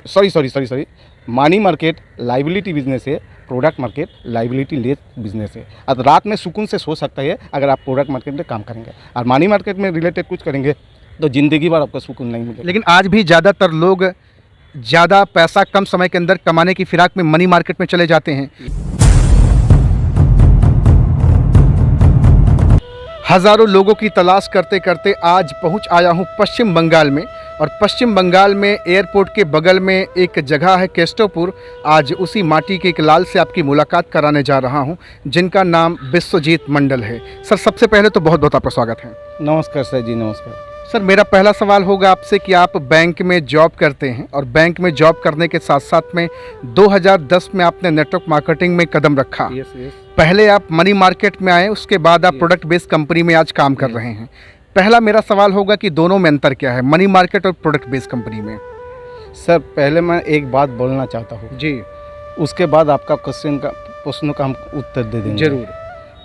Sorry money market liability business है, product market liability less business है। अब रात में सुकून से सो सकता है अगर आप प्रोडक्ट मार्केट में काम करेंगे और मनी मार्केट में रिलेटेड कुछ करेंगे तो ज़िंदगी भर आपको सुकून नहीं मिलेगा। लेकिन आज भी ज़्यादातर लोग ज़्यादा पैसा कम समय के अंदर कमाने की फिराक में मनी मार्केट में चले जाते हैं। हज़ारों लोगों की तलाश करते करते आज पहुंच आया हूं पश्चिम बंगाल में, और पश्चिम बंगाल में एयरपोर्ट के बगल में एक जगह है केस्टोपुर। आज उसी माटी के एक लाल से आपकी मुलाकात कराने जा रहा हूं जिनका नाम विश्वजीत मंडल है। सर, सबसे पहले तो बहुत बहुत आपका स्वागत है। नमस्कार सर जी, नमस्कार। सर, मेरा पहला सवाल होगा आपसे कि आप बैंक में जॉब करते हैं और बैंक में जॉब करने के साथ साथ में 2010 में आपने नेटवर्क मार्केटिंग में कदम रखा। यस। पहले आप मनी मार्केट में आए, उसके बाद आप प्रोडक्ट बेस्ड कंपनी में आज काम कर रहे हैं। पहला मेरा सवाल होगा कि दोनों में अंतर क्या है, मनी मार्केट और प्रोडक्ट बेस्ड कंपनी में? सर, पहले मैं एक बात बोलना चाहता हूँ जी। उसके बाद आपका प्रश्नों का हम उत्तर दे देंगे। जरूर।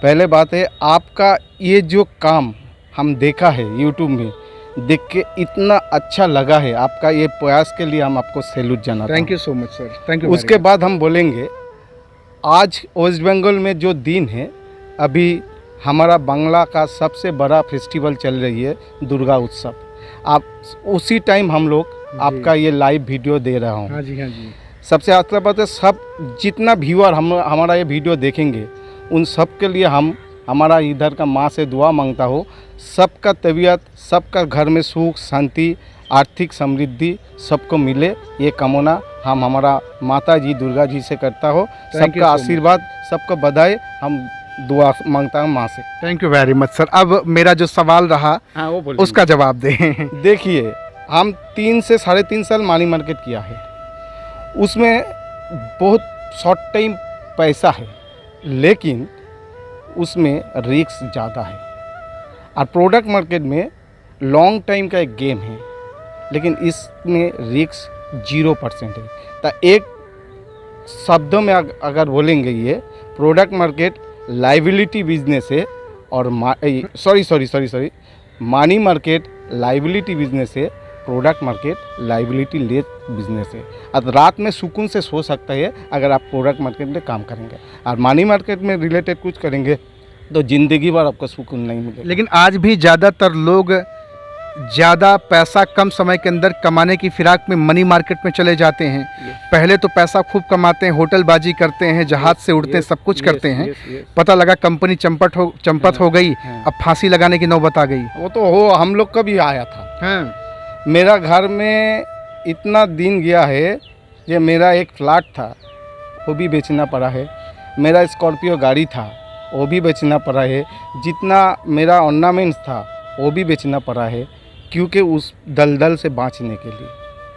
पहले बात है, आपका ये जो काम हम देखा है यूट्यूब में, देख के इतना अच्छा लगा है, आपका ये प्रयास के लिए हम आपको सैल्यूट जाना। Thank you so much sir, thank you. उसके बाद हम बोलेंगे, आज वेस्ट बंगाल में जो दिन है, अभी हमारा बांग्ला का सबसे बड़ा फेस्टिवल चल रही है, दुर्गा उत्सव। आप उसी टाइम हम लोग आपका ये लाइव वीडियो दे रहा हूँ। हाँ जी, हाँ जी। सबसे अच्छा बात है, सब जितना व्यूअर हमारा ये वीडियो देखेंगे उन सब के लिए हमारा इधर का माँ से दुआ मांगता हो, सबका तबीयत, सबका घर में सुख शांति आर्थिक समृद्धि सबको मिले, ये कामना हम हमारा माता जी दुर्गा जी से करता हो। सबका आशीर्वाद, सबको बधाई, हम दुआ मांगता हूँ माँ से। Thank you very much sir. अब मेरा जो सवाल रहा वो बोलिए। उसका जवाब दें। देखिए, हम 3 से 3.5 साल मनी मार्केट किया है, उसमें बहुत शॉर्ट टाइम पैसा है, लेकिन उसमें रिस्क ज़्यादा है। और प्रोडक्ट मार्केट में लॉन्ग टाइम का एक गेम है, लेकिन इसमें रिस्क 0% है। तो एक शब्दों में अगर बोलेंगे, ये प्रोडक्ट मार्केट लाइबिलिटी बिजनेस है और sorry money market liability business है, product market liability less business है। अब रात में सुकून से सो सकता है अगर आप प्रोडक्ट मार्केट में काम करेंगे और मनी मार्केट में रिलेटेड कुछ करेंगे तो ज़िंदगी भर आपको सुकून नहीं मिलेगा। लेकिन आज भी ज़्यादातर लोग ज़्यादा पैसा कम समय के अंदर कमाने की फिराक में मनी मार्केट में चले जाते हैं। पहले तो पैसा खूब कमाते हैं, होटलबाजी करते हैं, जहाज़ से उड़ते हैं, सब कुछ करते हैं। पता लगा कंपनी चंपत हो गई, अब फांसी लगाने की नौबत आ गई। वो तो हो, हम लोग का भी आया था। हाँ। मेरा घर में इतना दिन गया है, ये मेरा एक फ्लैट था वो भी बेचना पड़ा है, मेरा स्कॉर्पियो गाड़ी था वो भी बेचना पड़ा है, जितना मेरा ऑर्नामेंट्स था वो भी बेचना पड़ा है, क्योंकि उस दलदल से बचने के लिए।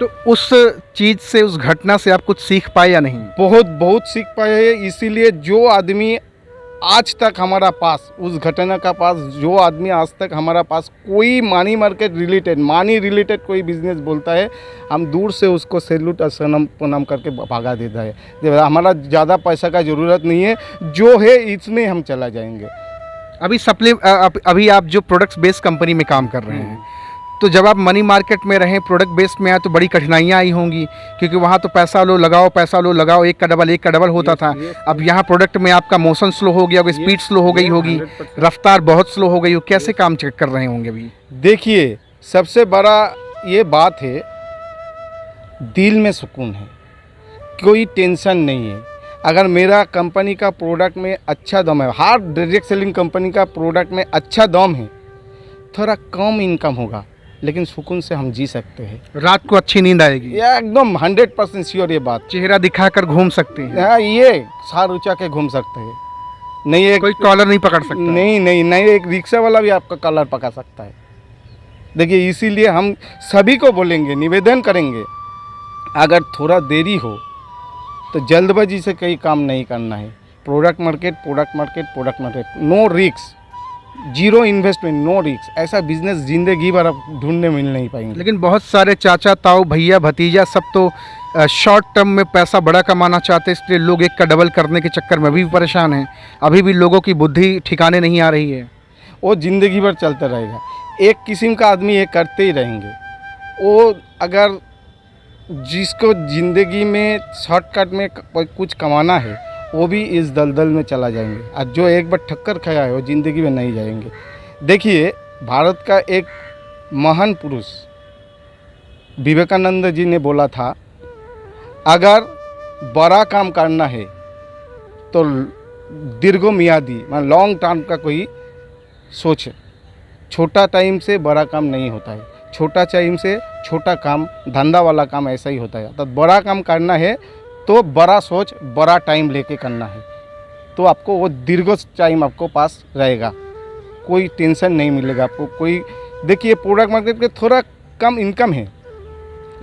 तो उस चीज़ से, उस घटना से आप कुछ सीख पाए या नहीं? बहुत सीख पाए हैं। इसीलिए जो आदमी आज तक हमारा पास, उस घटना का पास जो आदमी आज तक हमारा पास कोई मनी मार्केट मनी रिलेटेड कोई बिजनेस बोलता है, हम दूर से उसको सैल्यूट और सनम प्रणाम करके भागा देता है। हमारा ज़्यादा पैसा का ज़रूरत नहीं है, जो है इसमें हम चला जाएंगे। अभी आप जो प्रोडक्ट्स बेस्ड कंपनी में काम कर रहे हैं, तो जब आप मनी मार्केट में रहें, प्रोडक्ट बेस्ड में आए, तो बड़ी कठिनाइयाँ आई होंगी, क्योंकि वहाँ तो पैसा लो लगाओ, एक का डबल होता था। अब यहाँ प्रोडक्ट में आपका मोशन स्लो हो गया होगा, स्पीड स्लो हो गई होगी, रफ्तार बहुत स्लो हो गई हो, कैसे काम चेक कर रहे होंगे अभी? देखिए, सबसे बड़ा ये बात है, दिल में सुकून है, कोई टेंशन नहीं है। अगर मेरा कंपनी का प्रोडक्ट में अच्छा दम है, हर डायरेक्ट सेलिंग कंपनी का प्रोडक्ट में अच्छा दम है, थोड़ा कम इनकम होगा लेकिन सुकून से हम जी सकते हैं। रात को अच्छी नींद आएगी, एकदम 100% श्योर ये बात। चेहरा दिखाकर घूम सकते हैं। हाँ, ये सार ऊंचा के घूम सकते हैं, नहीं एक कोई कॉलर नहीं पकड़ सकता। नहीं, एक रिक्शा वाला भी आपका कॉलर पकड़ सकता है। देखिए, इसीलिए हम सभी को बोलेंगे, निवेदन करेंगे, अगर थोड़ा देरी हो तो जल्दबाजी से कहीं काम नहीं करना है। Product market, no risk, 0 investment, no risk, ऐसा बिजनेस जिंदगी भर आप ढूंढने मिल नहीं पाएंगे। लेकिन बहुत सारे चाचा ताऊ भैया भतीजा सब तो शॉर्ट टर्म में पैसा बड़ा कमाना चाहते हैं, इसलिए लोग एक का डबल करने के चक्कर में अभी भी परेशान हैं। अभी भी लोगों की बुद्धि ठिकाने नहीं आ रही है। वो ज़िंदगी भर चलता रहेगा। एक किस्म का आदमी ये करते ही रहेंगे। वो अगर जिसको ज़िंदगी में शॉर्टकट में कुछ कमाना है वो भी इस दलदल में चला जाएंगे, और जो एक बार ठक्कर खाया है वो ज़िंदगी में नहीं जाएंगे। देखिए, भारत का एक महान पुरुष विवेकानंद जी ने बोला था, अगर बड़ा काम करना है तो दीर्घमियादी मतलब लॉन्ग टर्म का कोई सोच, छोटा टाइम से बड़ा काम नहीं होता है, छोटा टाइम से छोटा काम, धंधा वाला काम ऐसा ही होता है। तो बड़ा काम करना है तो बड़ा सोच, बड़ा टाइम लेके करना है, तो आपको वो दीर्घ टाइम आपको पास रहेगा, कोई टेंशन नहीं मिलेगा आपको। कोई देखिए, प्रोडक्ट मार्केट में थोड़ा कम इनकम है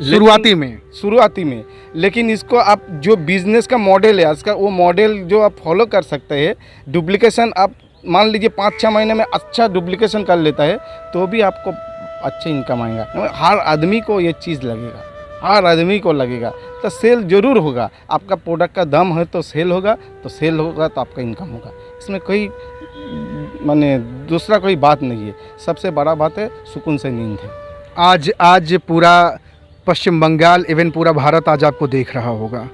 शुरुआती में, लेकिन इसको आप जो बिजनेस का मॉडल है इसका, वो मॉडल जो आप फॉलो कर सकते हैं, डुप्लीकेशन आप मान लीजिए 5-6 महीने में अच्छा डुप्लीकेशन कर लेता है तो भी आपको अच्छे इनकम आएगा। हर आदमी को ये चीज़ लगेगा, हर आदमी को लगेगा, तो सेल जरूर होगा। आपका प्रोडक्ट का दम है तो सेल होगा, तो आपका इनकम होगा। इसमें कोई माने दूसरा कोई बात नहीं है। सबसे बड़ा बात है सुकून से नींद है। आज पूरा पश्चिम बंगाल, इवन पूरा भारत आज आपको देख रहा होगा।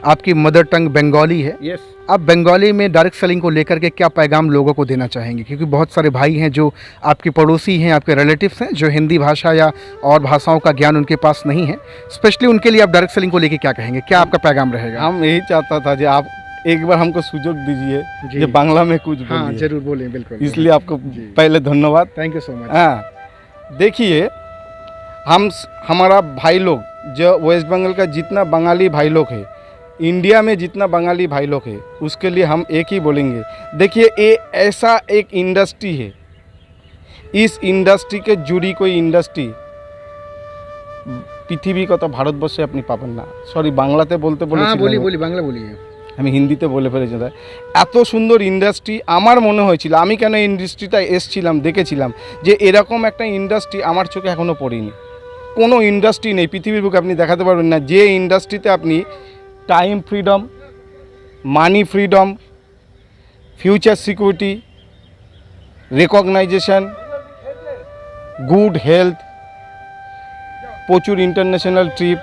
आपकी मदर टंग बंगाली है। यस। आप बंगाली में डायरेक्ट सेलिंग को लेकर के क्या पैगाम लोगों को देना चाहेंगे? क्योंकि बहुत सारे भाई हैं जो आपके पड़ोसी हैं, आपके रिलेटिव्स हैं, जो हिंदी भाषा या और भाषाओं का ज्ञान उनके पास नहीं है। स्पेशली उनके लिए आप डायरेक्ट सेलिंग को लेकर क्या कहेंगे? क्या आपका पैगाम रहेगा? हम यही चाहता था कि आप एक बार हमको सुजोग दीजिए कि बांग्ला में कुछ बोलिए। हाँ, जरूर बोलें, बिल्कुल। इसलिए आपको पहले धन्यवाद। Thank you so much. हाँ, देखिए, हमारा भाई लोग जो वेस्ट बंगाल का जितना बंगाली भाई लोग है, इंडिया में जितना बंगाली भाई लोग है, उसके लिए हम एक ही बोलेंगे। देखिए, ये ऐसा एक इंडस्ट्री है, इस इंडस्ट्री के जुड़ी कोई इंडस्ट्री पृथ्वी को तो भारतवर्षे अपनी पाবেন না। সরি, বাংলাতে বলতে বলেছিলাম। বলি বাংলা বলিয়ে। আমি হিন্দিতে বলে ফেলেছি। এত সুন্দর ইন্ডাস্ট্রি আমার মনে হয়েছিল, আমি কেন ইন্ডাস্ট্রিটা এসছিলাম, দেখেছিলাম যে এরকম একটা ইন্ডাস্ট্রি আমার চোখে এখনও পড়িনি। কোনো ইন্ডাস্ট্রি নেই পৃথিবীর বুকে, আপনি দেখাতে পারবেন না যে ইন্ডাস্ট্রিতে আপনি time freedom, money freedom, future security, recognition, good health, প্রচুর ইন্টারন্যাশনাল ট্রিপ,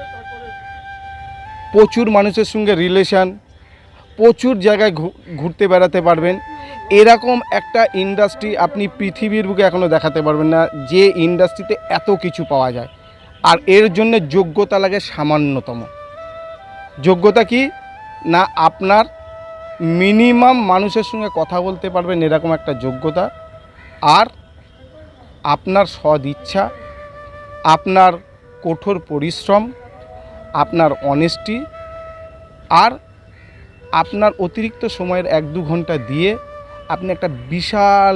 প্রচুর মানুষের সঙ্গে রিলেশন, প্রচুর জায়গায় ঘুরতে বেড়াতে পারবেন, এরকম একটা ইন্ডাস্ট্রি আপনি পৃথিবীর বুকে এখনও দেখাতে পারবেন না যে ইন্ডাস্ট্রিতে এত কিছু পাওয়া যায়। আর এর জন্য যোগ্যতা লাগে সামান্যতম। যোগ্যতা কি না, আপনার মিনিমাম মানুষের সঙ্গে কথা বলতে পারবেন এরকম একটা যোগ্যতা, আর আপনার সদ ইচ্ছা, আপনার কঠোর পরিশ্রম, আপনার অনেস্টি, আর আপনার অতিরিক্ত সময়ের 1-2 ঘন্টা দিয়ে আপনি একটা বিশাল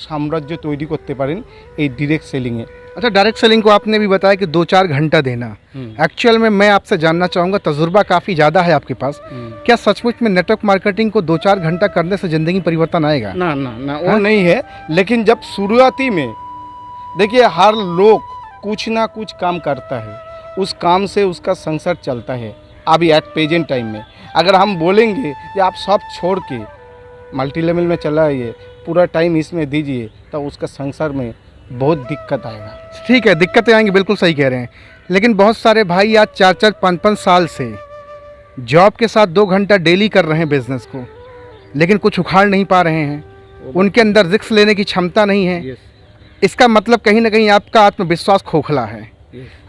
সাম্রাজ্য তৈরি করতে পারেন এই ডাইরেক্ট সেলিংয়ে। अच्छा, डायरेक्ट सेलिंग को आपने भी बताया कि 2-4 घंटा देना। एक्चुअल में मैं आपसे जानना चाहूँगा, तजुर्बा काफ़ी ज़्यादा है आपके पास, क्या सचमुच में नेटवर्क मार्केटिंग को 2-4 घंटा करने से ज़िंदगी परिवर्तन आएगा? ना ना ना, वो नहीं है। लेकिन जब शुरुआती में देखिए, हर लोग कुछ ना कुछ काम करता है, उस काम से उसका संसार चलता है। अभी एट प्रेजेंट टाइम में अगर हम बोलेंगे कि आप सब छोड़ के मल्टी लेवल में चला आइए, पूरा टाइम इसमें दीजिए, तो उसका संसार में बहुत दिक्कत आएगा। ठीक है, दिक्कतें आएंगी, बिल्कुल सही कह रहे हैं। लेकिन बहुत सारे भाई आज 4-4, 5-5 साल से जॉब के साथ 2 घंटा डेली कर रहे हैं बिजनेस को, लेकिन कुछ उखाड़ नहीं पा रहे हैं, उनके अंदर रिस्क लेने की क्षमता नहीं है। इसका मतलब कहीं ना कहीं आपका आत्मविश्वास खोखला है।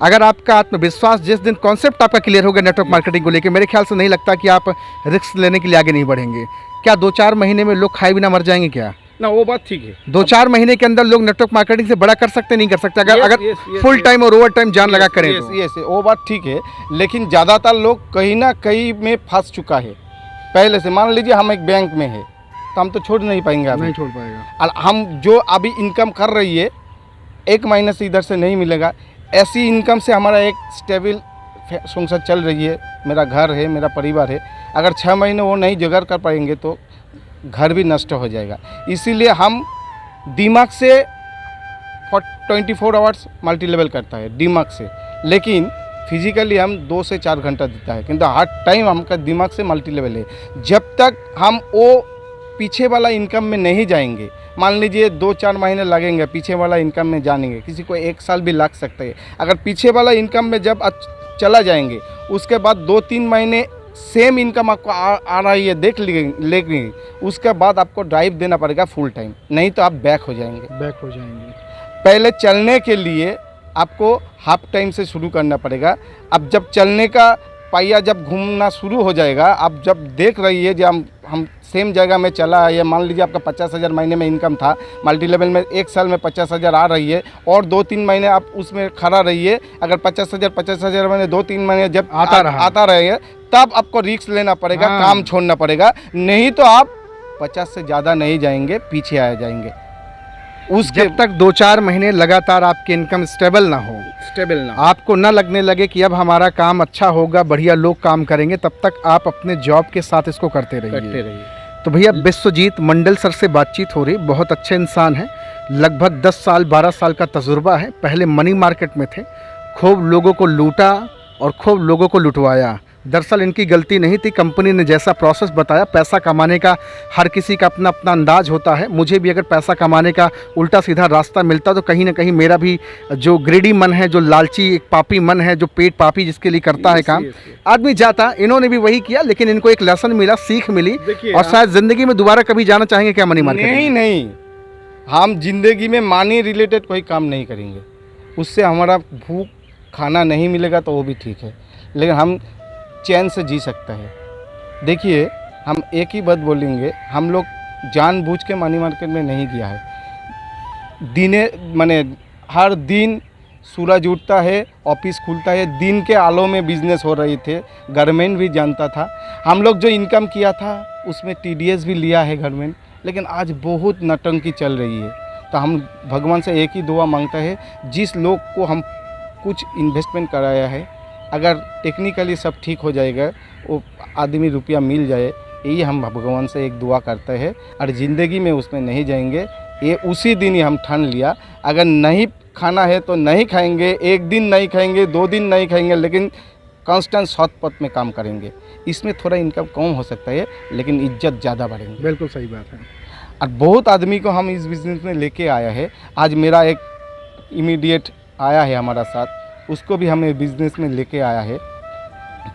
अगर आपका आत्मविश्वास, जिस दिन कॉन्सेप्ट आपका क्लियर होगा नेटवर्क मार्केटिंग को लेकर, मेरे ख्याल से नहीं लगता कि आप रिस्क लेने के लिए आगे नहीं बढ़ेंगे। क्या 2-4 महीने में लोग खाए बिना मर जाएंगे क्या? ना, वो बात ठीक है। 2-4 महीने के अंदर लोग नेटवर्क मार्केटिंग से बड़ा कर सकते नहीं कर सकते? अगर फुल टाइम और ओवर टाइम जान लगा करें तो वो बात ठीक है। लेकिन ज़्यादातर लोग कहीं ना कहीं में फंस चुका है पहले से। मान लीजिए हम एक बैंक में है तो हम तो छोड़ नहीं पाएंगे, नहीं छोड़ पाएगा। और हम जो अभी इनकम कर रही है 1 महीने से इधर से नहीं मिलेगा। ऐसी इनकम से हमारा एक स्टेबल संसार चल रही है, मेरा घर है, मेरा परिवार है। अगर 6 महीने वो नहीं जुगाड़ कर पाएंगे तो घर भी नष्ट हो जाएगा। इसीलिए हम दिमाग से 24 आवर्स मल्टी लेवल करता है दिमाग से, लेकिन फिजिकली हम 2 से 4 घंटा देता है, किंतु हर टाइम हमका दिमाग से मल्टी लेवल है। जब तक हम वो पीछे वाला इनकम में नहीं जाएंगे, मान लीजिए 2-4 महीने लगेंगे पीछे वाला इनकम में जानेंगे, किसी को 1 साल भी लग सकता है। अगर पीछे वाला इनकम में जब चला जाएंगे, उसके बाद 2-3 महीने सेम इनकम आपको आ रही है देख लेंगे, उसके बाद आपको ड्राइव देना पड़ेगा फुल टाइम, नहीं तो आप बैक हो जाएंगे। पहले चलने के लिए आपको हाफ टाइम से शुरू करना पड़ेगा। अब जब चलने का पहिया जब घूमना शुरू हो जाएगा, आप जब देख रही है जब हम सेम जगह में चला है, मान लीजिए आपका 50,000 महीने में इनकम था, मल्टी लेवल में 1 साल में 50,000 आ रही है और 2-3 महीने आप उसमें खड़ा रहिए। अगर 50,000 महीने 2-3 महीने जब आता रहे तब आपको रिस्क लेना पड़ेगा, काम छोड़ना पड़ेगा, नहीं तो आप 50 से ज़्यादा नहीं जाएंगे, पीछे आ जाएंगे। जब तक 2-4 महीने लगातार आपकी इनकम स्टेबल ना हो, आपको ना लगने लगे कि अब हमारा काम अच्छा होगा, बढ़िया लोग काम करेंगे, तब तक आप अपने जॉब के साथ इसको करते रहिए। तो भैया विश्वजीत मंडल सर से बातचीत हो रही, बहुत अच्छे इंसान हैं, लगभग 10 साल 12 साल का तजुर्बा है, पहले मनी मार्केट में थे, खूब लोगों को लूटा और खूब लोगों को लुटवाया। दरअसल इनकी गलती नहीं थी, कंपनी ने जैसा प्रोसेस बताया, पैसा कमाने का हर किसी का अपना अपना अंदाज होता है। मुझे भी अगर पैसा कमाने का उल्टा सीधा रास्ता मिलता तो कहीं ना कहीं मेरा भी जो ग्रेडी मन है, जो लालची एक पापी मन है, जो पेट पापी जिसके लिए करता है काम, आदमी जाता। इन्होंने भी वही किया, लेकिन इनको एक लेसन मिला, सीख मिली, और शायद ज़िंदगी में दोबारा कभी जाना चाहेंगे क्या मनी मार्केट? नहीं, हम जिंदगी में मनी रिलेटेड कोई काम नहीं करेंगे, उससे हमारा भूख खाना नहीं मिलेगा तो वो भी ठीक है, लेकिन हम चैन से जी सकता है। देखिए, हम एक ही बात बोलेंगे, हम लोग जानबूझ के मनी मार्केट में नहीं गया है। माने हर दिन सूरज उठता है, ऑफिस खुलता है, दिन के आलों में बिजनेस हो रहे थे, गवर्नमेंट भी जानता था। हम लोग जो इनकम किया था उसमें TDS भी लिया है गवर्नमेंट, लेकिन आज बहुत नौटंकी चल रही है। तो हम भगवान से एक ही दुआ मांगता है, जिस लोग को हम कुछ इन्वेस्टमेंट कराया है, अगर टेक्निकली सब ठीक हो जाएगा, वो आदमी रुपया मिल जाए, यही हम भगवान से एक दुआ करते हैं। और ज़िंदगी में उसमें नहीं जाएंगे, ये उसी दिन ही हम ठान लिया, अगर नहीं खाना है तो नहीं खाएंगे, 1 दिन नहीं खाएंगे, 2 दिन नहीं खाएंगे, लेकिन कांस्टेंट सौत पथ में काम करेंगे। इसमें थोड़ा इनकम कम हो सकता है, लेकिन इज्जत ज़्यादा बढ़ेंगे। बिल्कुल सही बात है। और बहुत आदमी को हम इस बिज़नेस में लेके आया है। आज मेरा एक इमीडिएट आया है हमारा साथ, उसको भी हमें बिज़नेस में लेके आया है,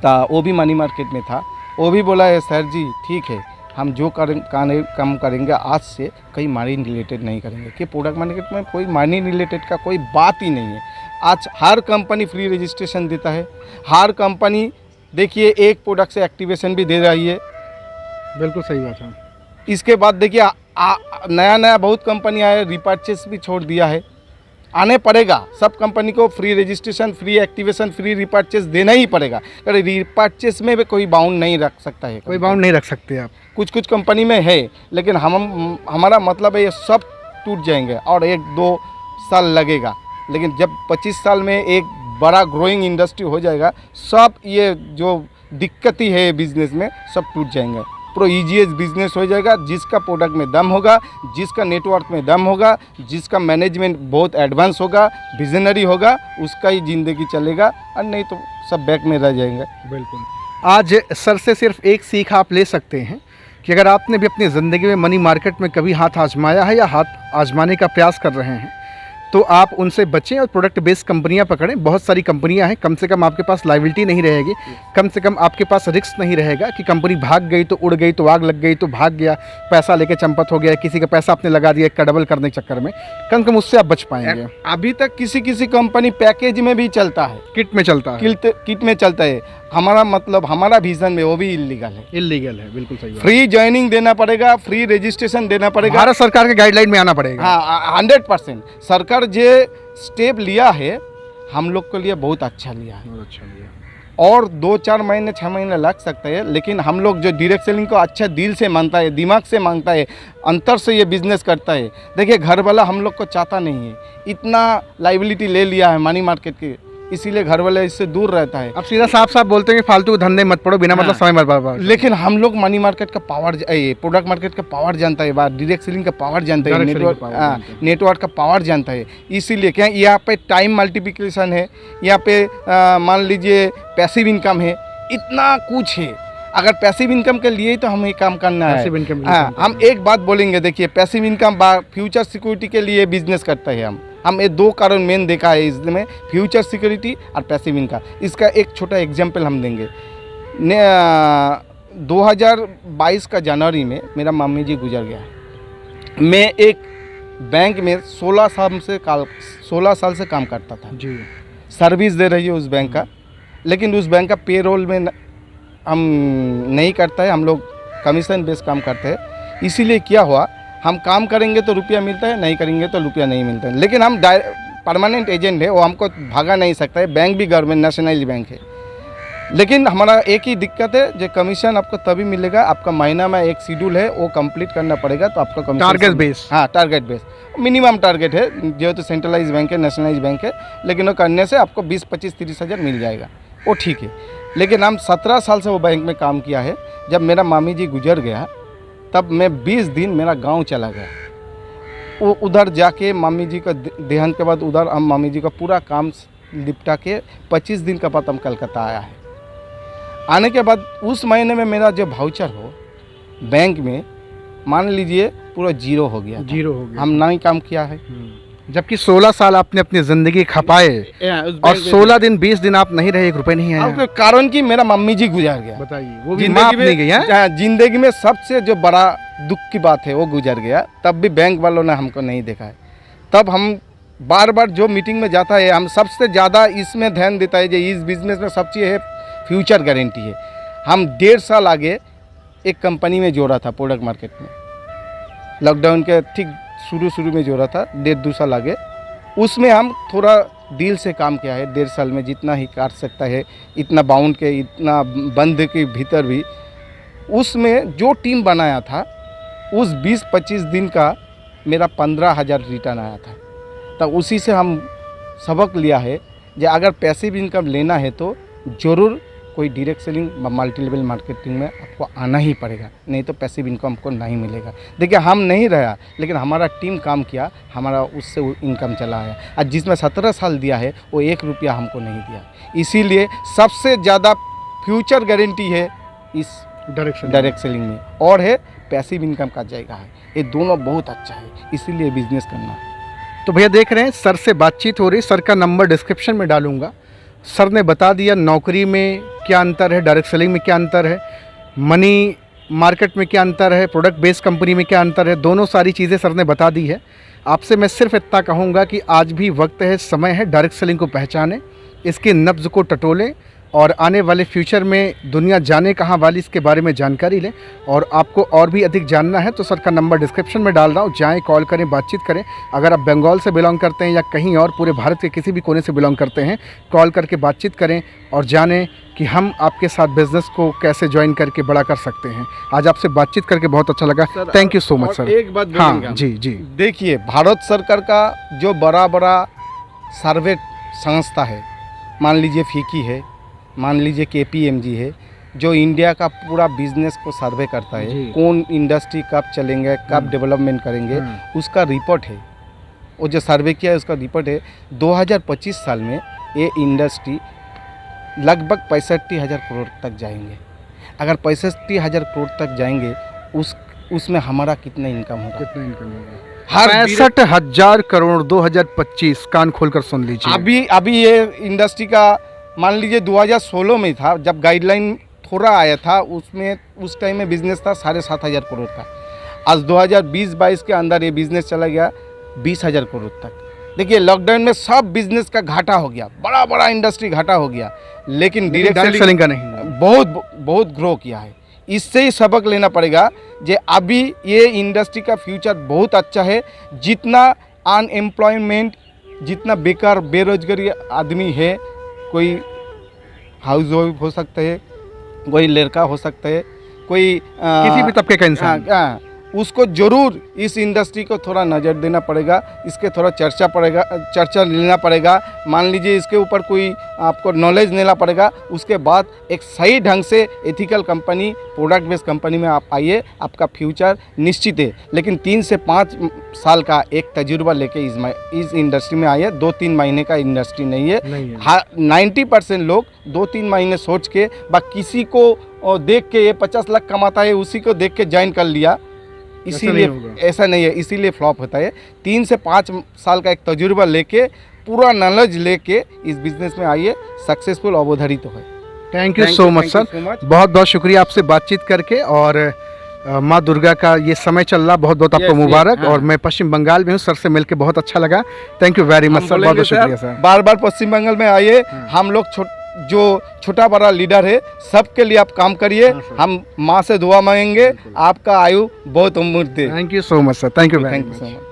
वो भी मनी मार्केट में था। वो भी बोला है, सर जी ठीक है, हम जो काम करेंगे आज से कहीं मनी रिलेटेड नहीं करेंगे, कि प्रोडक्ट मार्केट में कोई मनी रिलेटेड का कोई बात ही नहीं है। आज हर कंपनी फ्री रजिस्ट्रेशन देता है, हर कंपनी देखिए एक प्रोडक्ट से एक्टिवेशन भी दे रही है। बिल्कुल सही बात है। इसके बाद देखिए नया बहुत कंपनी आया, रिपर्चेस भी छोड़ दिया है, आने पड़ेगा। सब कंपनी को free registration, free activation, free repurchase देना ही पड़ेगा। अगर रिपर्चेस में भी कोई बाउंड नहीं रख सकता है, कोई बाउंड नहीं रख सकते आप। कुछ कंपनी में है, लेकिन हमारा मतलब है ये सब टूट जाएंगे और 1-2 साल लगेगा, लेकिन जब 25 साल में एक बड़ा ग्रोइंग इंडस्ट्री हो जाएगा, सब ये जो दिक्कत ही है बिजनेस में सब टूट जाएंगे। प्रो ईजीएस बिजनेस हो जाएगा, जिसका प्रोडक्ट में दम होगा, जिसका नेटवर्क में दम होगा, जिसका मैनेजमेंट बहुत एडवांस होगा, विजनरी होगा, उसका ही ज़िंदगी चलेगा, और नहीं तो सब बैक में रह जाएंगे। बिल्कुल। आज सर से सिर्फ एक सीख आप ले सकते हैं कि अगर आपने भी अपनी ज़िंदगी में मनी मार्केट में कभी हाथ आजमाया है या हाथ आजमाने का प्रयास कर रहे हैं, तो आप उनसे बचें और प्रोडक्ट बेस्ड कंपनियां पकड़ें। बहुत सारी कंपनियां हैं, कम से कम आपके पास लायबिलिटी नहीं रहेगी, कम से कम आपके पास रिस्क नहीं रहेगा कि कंपनी भाग गई तो उड़ गई, तो आग लग गई तो भाग गया, पैसा लेके चंपत हो गया, किसी का पैसा आपने लगा दिया का डबल करने के चक्कर में, कम से कम उससे आप बच पाएंगे। अभी तक किसी कंपनी पैकेज में भी चलता है, किट में चलता है, किट में चलता है। हमारा मतलब हमारा विजन में वो भी इलीगल है। बिल्कुल सही। फ्री ज्वाइनिंग देना पड़ेगा, फ्री रजिस्ट्रेशन देना पड़ेगा, भारत सरकार के गाइडलाइन में आना पड़ेगा। हाँ, 100% सरकार जो स्टेप लिया है, हम लोग के लिए बहुत अच्छा लिया है। और 2-4 महीने 6 महीने लग सकते हैं, लेकिन हम लोग जो डायरेक्ट सेलिंग को अच्छा दिल से मानता है, दिमाग से मांगता है, अंतर से ये बिजनेस करता है। देखिए, घर वाला हम लोग को चाहता नहीं है, इतना लाइबिलिटी ले लिया है मनी मार्केट के, इसीलिए घर वाले इससे दूर रहता है। अब सीधा साफ बोलते हैं कि फालतू धंधे मत पड़ो, बिना मतलब समय बर्बाद। लेकिन हम लोग मनी मार्केट का पावर, प्रोडक्ट मार्केट का पावर जानता है, डायरेक्ट सेलिंग का पावर जानता है, नेटवर्क का पावर जानता है। इसीलिए क्या यहाँ पे टाइम मल्टीप्लिकेशन है, यहाँ पे मान लीजिए पैसिव इनकम है, इतना कुछ है। अगर पैसिव इनकम के लिए तो हमें काम करना है। हम एक बात बोलेंगे, देखिए पैसिव इनकम फ्यूचर सिक्योरिटी के लिए बिजनेस करते हैं हम, हम ये दो कारण मेन देखा है इसमें, फ्यूचर सिक्योरिटी और पैसिव इनकम। इसका एक छोटा एग्जांपल हम देंगे। 2022 का जनवरी में मेरा मम्मी जी गुजर गया। मैं एक बैंक में 16 साल से काम करता था जी। सर्विस दे रही है उस बैंक का, लेकिन उस बैंक का पेरोल में हम नहीं करता है, हम लोग कमीशन बेस काम करते हैं। इसीलिए क्या हुआ, हम काम करेंगे तो रुपया मिलता है, नहीं करेंगे तो रुपया नहीं मिलता है। लेकिन हम परमानेंट एजेंट है, वो हमको भागा नहीं सकता है। बैंक भी गवर्नमेंट नेशनल बैंक है, लेकिन हमारा एक ही दिक्कत है, जो कमीशन आपको तभी मिलेगा, आपका महीना में एक शेड्यूल है वो कंप्लीट करना पड़ेगा, तो आपका कमीशन टारगेट बेस। हाँ, टारगेट बेस मिनिमम टारगेट है, जो तो सेंट्रलाइज बैंक है, नेशनलाइज बैंक है, लेकिन वो करने से आपको 20, 25, 30 हज़ार मिल जाएगा, वो ठीक है। लेकिन हम 17 साल से वो बैंक में काम किया है। जब मेरा मामी जी गुजर गया तब मैं 20 दिन मेरा गांव चला गया। वो उधर जाके मामी जी का देहांत के बाद उधर हम मामी जी का पूरा काम निपटा के 25 दिन के बाद हम कलकत्ता आया है। आने के बाद उस महीने में मेरा जो वाउचर हो बैंक में, मान लीजिए पूरा जीरो हो गया। जीरो हो गया। हम नहीं काम किया है। जबकि 16 साल आपने अपनी ज़िंदगी खपाए और 16 दिन 20 दिन आप नहीं रहे, 1 रुपये नहीं आया। अब कारण कि मेरा मम्मी जी गुजर गया। बताइए, वो भी माफ नहीं गई है। हाँ, जिंदगी में सबसे जो बड़ा दुख की बात है वो गुजर गया। तब भी बैंक वालों ने हमको नहीं देखा है। तब हम बार बार जो मीटिंग में जाता है, हम सबसे ज़्यादा इसमें ध्यान देता है, जो इस बिज़नेस में सब चीज़ है फ्यूचर गारंटी है। हम 1.5 साल आगे एक कंपनी में जोड़ा था प्रोडक्ट मार्केट में, लॉकडाउन के ठीक शुरू में जोड़ा था, 1.5-2 साल आगे। उसमें हम थोड़ा डील से काम किया है। 1.5 साल में जितना ही काट सकता है, इतना बाउंड के, इतना बंद के भीतर भी उसमें जो टीम बनाया था, उस 20-25 दिन का मेरा 15,000 रिटर्न आया था। तब उसी से हम सबक लिया है कि अगर पैसिव इनकम लेना है तो ज़रूर कोई direct selling multi level marketing में आपको आना ही पड़ेगा, नहीं तो पैसिव इनकम आपको नहीं मिलेगा। देखिए, हम नहीं रहा, लेकिन हमारा टीम काम किया, हमारा उससे इनकम चला आया। और जिसमें 17 साल दिया है वो 1 रुपया हमको नहीं दिया। इसीलिए सबसे ज़्यादा फ्यूचर गारंटी है इस डायरेक्ट सेलिंग में, और है पैसिव इनकम का जाएगा है। ये दोनों बहुत अच्छा है, इसीलिए बिजनेस करना। तो भैया देख रहे हैं, सर से बातचीत हो रही, सर का नंबर डिस्क्रिप्शन में डालूंगा। सर ने बता दिया नौकरी में क्या अंतर है, डायरेक्ट सेलिंग में क्या अंतर है, मनी मार्केट में क्या अंतर है, प्रोडक्ट बेस्ड कंपनी में क्या अंतर है, दोनों सारी चीज़ें सर ने बता दी है। आपसे मैं सिर्फ इतना कहूँगा कि आज भी वक्त है, समय है, डायरेक्ट सेलिंग को पहचानें, इसके नब्ज़ को टटोलें और आने वाले फ्यूचर में दुनिया जाने कहाँ वाली इसके बारे में जानकारी लें। और आपको और भी अधिक जानना है तो सर का नंबर डिस्क्रिप्शन में डाल रहा हूँ, जाएँ, कॉल करें, बातचीत करें। अगर आप बंगाल से बिलोंग करते हैं या कहीं और पूरे भारत के किसी भी कोने से बिलोंग करते हैं, कॉल करके बातचीत करें और जानें कि हम आपके साथ बिज़नेस को कैसे ज्वाइन करके बड़ा कर सकते हैं। आज आपसे बातचीत करके बहुत अच्छा लगा। Thank you so much sir. एक बात हाँ जी जी, देखिए, भारत सरकार का जो बड़ा सर्वे संस्था है, मान लीजिए फीकी है, मान लीजिए KPMG है, जो इंडिया का पूरा बिजनेस को सर्वे करता है, कौन इंडस्ट्री कब चलेंगे, कब डेवलपमेंट करेंगे, उसका रिपोर्ट है। वो जो सर्वे किया है उसका रिपोर्ट है। 2025 साल में ये इंडस्ट्री लगभग 65,000 करोड़ तक जाएंगे। अगर 65,000 करोड़ तक जाएंगे, उसमें हमारा कितना इनकम होगा? कितना इनकम होगा? 65,000 करोड़ 2025, कान खोलकर सुन लीजिए। अभी ये इंडस्ट्री का मान लीजिए 2016 में था, जब गाइडलाइन थोड़ा आया था, उसमें उस टाइम में बिजनेस था 7,500 करोड़ का। आज 2020-22 के अंदर ये बिजनेस चला गया 20,000 करोड़ तक। देखिए, लॉकडाउन में सब बिजनेस का घाटा हो गया, बड़ा इंडस्ट्री घाटा हो गया, लेकिन डायरेक्ट सेलिंग का नहीं, बहुत ग्रो किया है। इससे ही सबक लेना पड़ेगा कि अभी ये इंडस्ट्री का फ्यूचर बहुत अच्छा है। जितना अनएम्प्लॉयमेंट, जितना बेकार बेरोजगारी आदमी है, कोई हाउस वाइफ हो सकता है, कोई लड़का हो सकता है, कोई किसी भी तबके का इंसान, उसको जरूर इस इंडस्ट्री को थोड़ा नज़र देना पड़ेगा, इसके थोड़ा चर्चा लेना पड़ेगा। मान लीजिए इसके ऊपर कोई आपको नॉलेज लेना पड़ेगा, उसके बाद एक सही ढंग से ethical company, product based company में आप आइए, आपका फ्यूचर निश्चित है। लेकिन 3 से 5 साल का एक तजुर्बा लेके इस इंडस्ट्री में आइए। 2-3 महीने का इंडस्ट्री नहीं है। 90% लोग 2-3 महीने सोच के, किसी को देख के ये 50 लाख कमाता है, उसी को देख के ज्वाइन कर लिया, इसीलिए नहीं होगा। ऐसा नहीं है, इसीलिए फ्लॉप होता है। 3 से 5 साल का एक तजुर्बा लेके, पूरा नॉलेज लेके इस बिजनेस में आइए, सक्सेसफुल अवधारित है। Thank you Thank so you, much thank you sir, so much. बहुत बहुत शुक्रिया आपसे बातचीत करके। और माँ दुर्गा का ये समय चल रहा, बहुत बहुत आपको Yes, yes, मुबारक। हाँ। और मैं पश्चिम बंगाल में हूँ, सर से मिलकर बहुत अच्छा लगा। थैंक यू वेरी मच हम सर, बहुत बोलेंगे बहुत शुक्रिया सर। बार बार पश्चिम बंगाल में आइए। हम लोग जो छोटा बड़ा लीडर है, सबके लिए आप काम करिए। हाँ, सर। हम माँ से दुआ मांगेंगे, आपका आयु बहुत उम्र दे। Thank you so much sir, thank you very thank you much. So much.